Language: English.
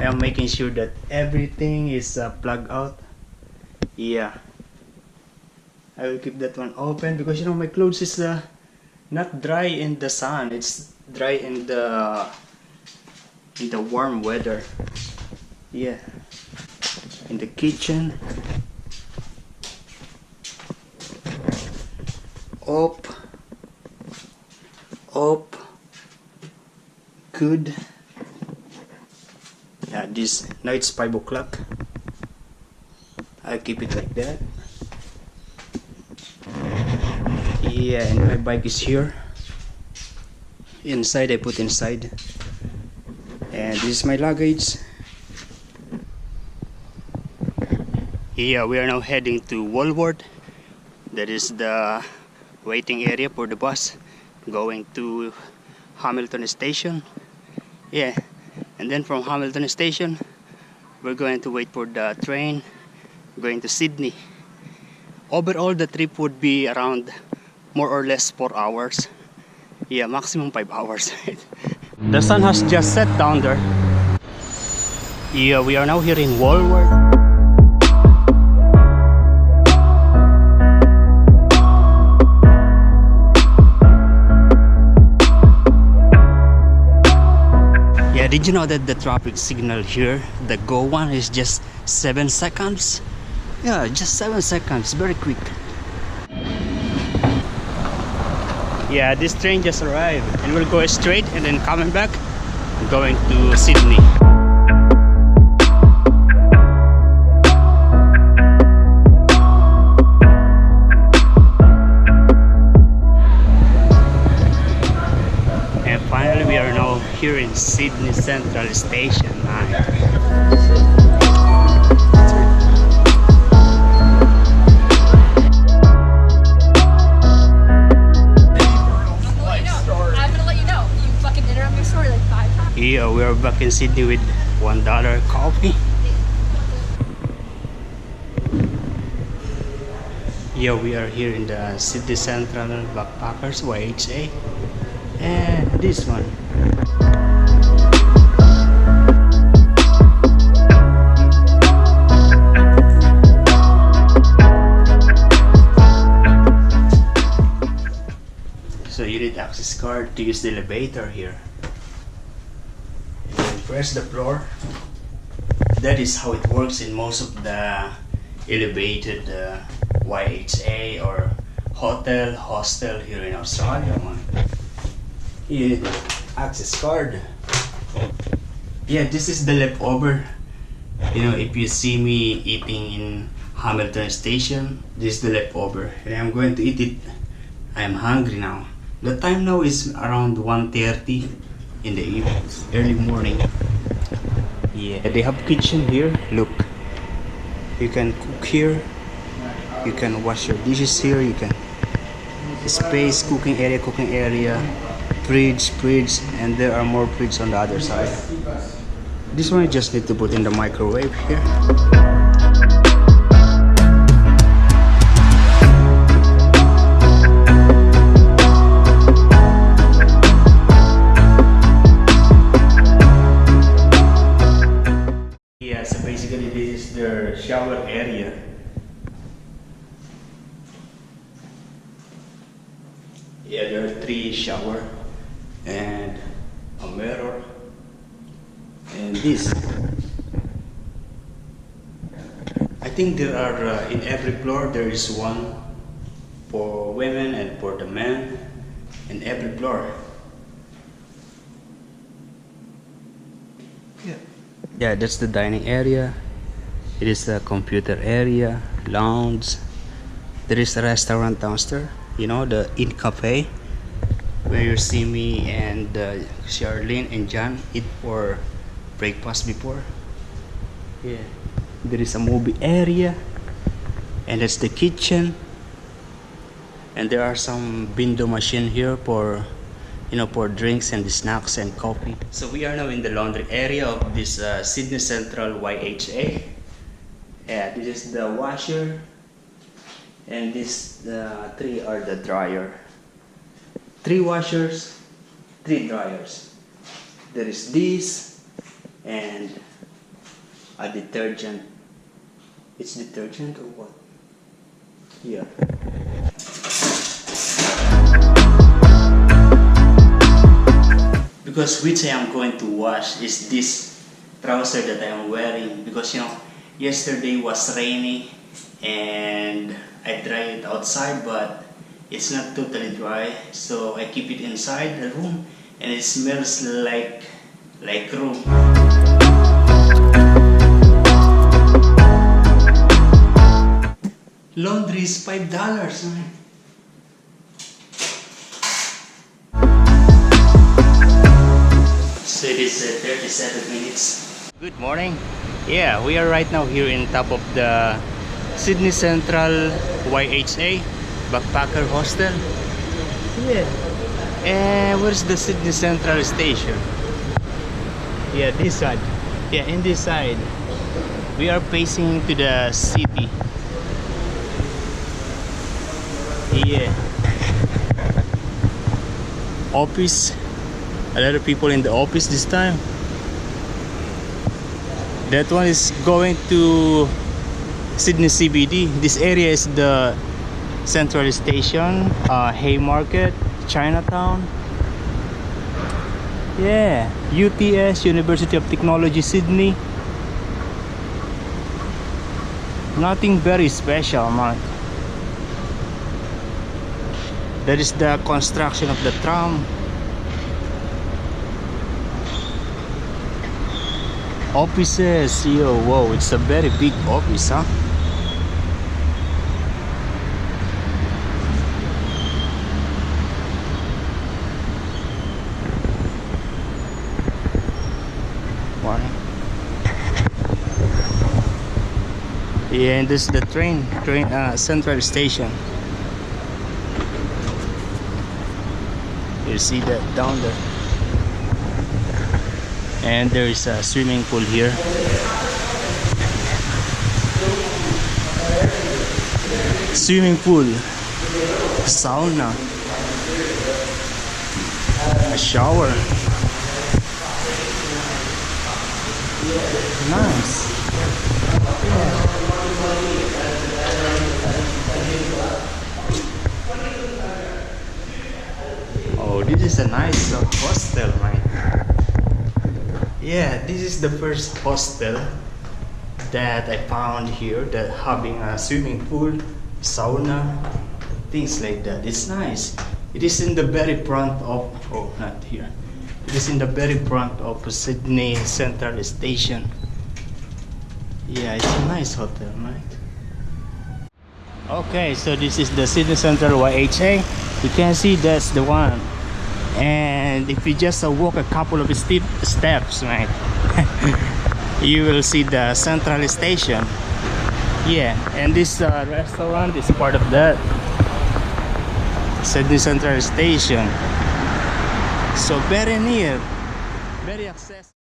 I am making sure that everything is plugged out. Yeah, I will keep that one open because you know my clothes is not dry in the sun. It's dry in the warm weather. Yeah, in the kitchen. Up, good. Yeah, this now it's 5 o'clock. I'll keep it like that. Yeah, and my bike is here. Inside, I put inside. And this is my luggage. Yeah, we are now heading to Woolworth. That is the waiting area for the bus going to Hamilton Station. Yeah, and then from Hamilton Station, we're going to wait for the train going to Sydney. Overall, the trip would be around more or less 4 hours. Yeah, maximum 5 hours. The sun has just set down there. Yeah, we are now here in Woolworth. Yeah, did you know that the traffic signal here, the go one, is just 7 seconds? Yeah, just 7 seconds, very quick. Yeah, this train just arrived and we'll go straight and then coming back, going to Sydney. And finally we are now here in Sydney Central Station. Yeah, we are back in Sydney with $1 coffee. Yeah, we are here in the Sydney Central Backpackers YHA, and this one. So you need access card to use the elevator here. Press the floor. That is how it works in most of the elevated YHA or hostel here in Australia. Yeah, access card. Yeah, this is the leftover. You know, if you see me eating in Hamilton Station, this is the leftover, and I'm going to eat it. I am hungry now. The time now is around 1:30 in the evening, early morning. Yeah, they have kitchen here. Look, you can cook here, you can wash your dishes here, you can space, cooking area, fridge, and there are more fridge on the other side. This one you just need to put in the microwave here. Their shower area. Yeah, there are 3 shower and a mirror and this. I think there are in every floor there is one for women and for the men in every floor. Yeah, that's the dining area. It is a computer area, lounge. There is a restaurant downstairs, you know, the In Cafe, where you see me and Charlene and John eat for breakfast before. Yeah, there is a movie area, and that's the kitchen. And there are some window machine here for, you know, for drinks and snacks and coffee. So we are now in the laundry area of this Sydney Central YHA. Yeah, this is the washer, and these 3 are the dryer. 3 washers, 3 dryers. There is this, and a detergent. It's detergent or what? Yeah. Because which I am going to wash is this trouser that I am wearing, because yesterday was rainy and I dried it outside, but it's not totally dry, so I keep it inside the room and it smells like room. Laundry is $5, man. So it is 37 minutes. Good morning. Yeah, we are right now here in top of the Sydney Central YHA Backpacker Hostel. Yeah. And where's the Sydney Central Station? Yeah, this side. Yeah, in this side. We are facing to the city. Yeah. Office. A lot of people in the office this time. That one is going to Sydney CBD. This area is the Central Station, Haymarket, Chinatown. Yeah, UTS, University of Technology, Sydney. Nothing very special, man. That is the construction of the tram. Offices, yo, whoa, it's a very big office, huh? Yeah, and this is the train Central Station. You see that down there, and there is a swimming pool here. Swimming pool, sauna, a shower. Nice. Oh, this is a nice hostel, man. Yeah, this is the first hostel that I found here that having a swimming pool, sauna, things like that. It's nice. It is in the very front of, oh, not here. It is in the very front of Sydney Central Station. Yeah, it's a nice hotel, right? Okay, so this is the Sydney Central YHA. You can see that's the one. And if you just walk a couple of steep steps, right, you will see the Central Station. Yeah, and this restaurant is part of that Sydney Central Station. So very near, very accessible.